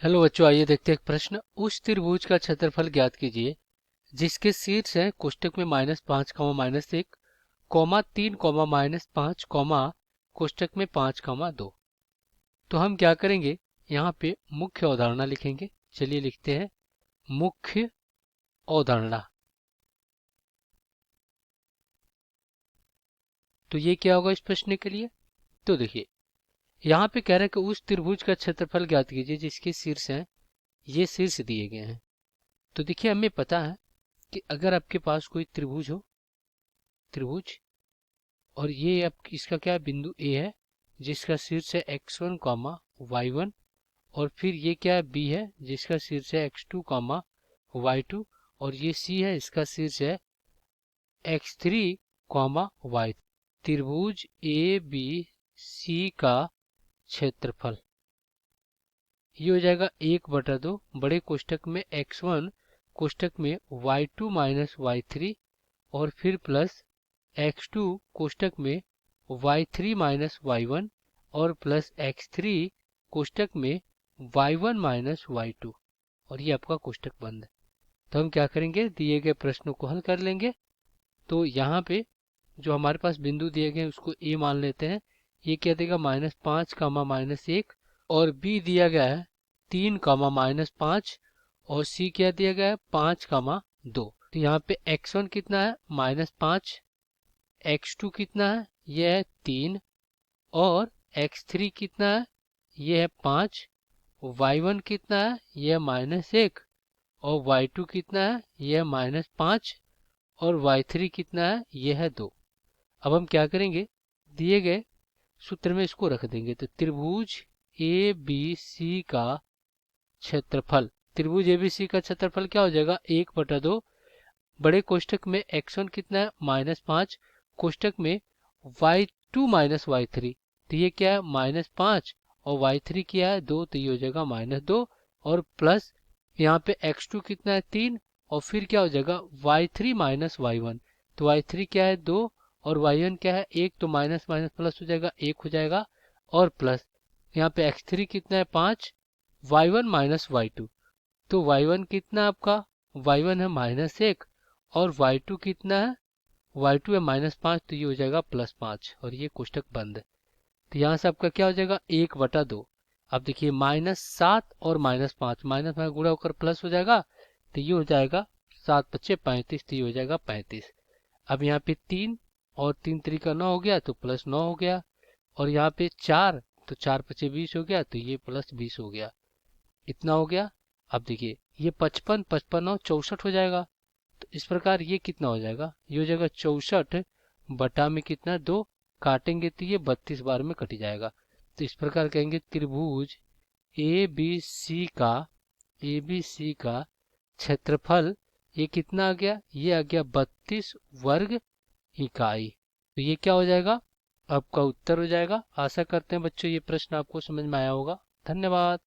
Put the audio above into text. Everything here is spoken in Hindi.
हेलो बच्चों, आइए देखते हैं एक प्रश्न। उस त्रिभुज का क्षेत्रफल ज्ञात कीजिए जिसके शीर्ष है कोष्टक में -5, -1, -3, कोष्टक में 5, 2। तो हम क्या करेंगे, यहाँ पे मुख्य अवधारणा लिखेंगे। चलिए लिखते हैं मुख्य अवधारणा। तो ये क्या होगा इस प्रश्न के लिए? तो देखिए, यहाँ पे कह रहा है कि उस त्रिभुज का क्षेत्रफल ज्ञात कीजिए जिसके शीर्ष हैं, ये शीर्ष दिए गए हैं। तो देखिए, हमें पता है कि अगर आपके पास कोई त्रिभुज हो, त्रिभुज, और ये अब इसका क्या है, बिंदु ए है जिसका शीर्ष है x1, y1, और फिर ये क्या है, बी है जिसका शीर्ष है x2, y2, और ये सी है, इसका शीर्ष है x3, y। त्रिभुज ए बी सी का क्षेत्रफल ये हो जाएगा 1/2 बड़े कोष्टक में x1, कोष्टक में y2 माइनस y3, और फिर प्लस x2 कोष्टक में y3 माइनस y1, और प्लस x3 कोष्टक में y1 माइनस y2, और ये आपका कोष्टक बंद है। तो हम क्या करेंगे, दिए गए प्रश्नों को हल कर लेंगे। तो यहाँ पे जो हमारे पास बिंदु दिए गए उसको a मान लेते हैं। ये क्या देगा, -5, -1, और b दिया गया है 3, -5, और c क्या दिया गया है 5, 2। तो यहाँ पे x1 कितना है, -5, x2 कितना है, ये है 3, और x3 कितना है, ये है 5, y1 कितना है, ये है -1, और y2 कितना है, ये है -5, और y3 कितना है, ये है 2। अब हम क्या करेंगे, दिए गए सूत्र में इसको रख देंगे। तो त्रिभुज ए बी सी का क्षेत्रफल, त्रिभुज ए बी सी का क्षेत्रफल क्या हो जाएगा, 1/2 बड़े कोष्टक में x1 कितना है, -5, कोष्टक में y2 माइनस y3, तो ये क्या है, -5, और y3 क्या है 2, तो ये हो जाएगा -2, और प्लस यहाँ पे x2 कितना है 3, और फिर क्या हो जाएगा y3 माइनस y1, तो y3 क्या है 2, और y1 क्या है 1, तो माइनस माइनस प्लस हो जाएगा, 1 हो जाएगा, और प्लस यहाँ पे x3 कितना है 5, y1 माइनस y2, तो y1 कितना आपका, y1 है -1, और y2 कितना है, y2 है -5, तो ये हो जाएगा +5, और ये कोष्टक बंद है। तो यहाँ से आपका क्या हो जाएगा, 1/2। अब देखिए -7 और -5, माइनस में गुणा होकर प्लस हो जाएगा, तो ये हो जाएगा 7×5 = 35, तो ये हो जाएगा 35। अब यहाँ पे 3 और 3×3 = 9 हो गया, तो +9 हो गया, और यहाँ पे 4, तो 4×5 = 20 हो गया, तो ये +20 हो गया। इतना हो गया। अब देखिए ये 55, 55 और 64 हो जाएगा। तो इस प्रकार ये कितना हो जाएगा, ये हो जाएगा 64 बटा में कितना 2, काटेंगे तो ये 32 बार में कट जाएगा। तो इस प्रकार कहेंगे त्रिभुज ए बी सी का क्षेत्रफल ये कितना आ गया, ये आ गया 32 वर्ग इकाई। तो ये क्या हो जाएगा, आपका उत्तर हो जाएगा। आशा करते हैं बच्चों ये प्रश्न आपको समझ में आया होगा। धन्यवाद।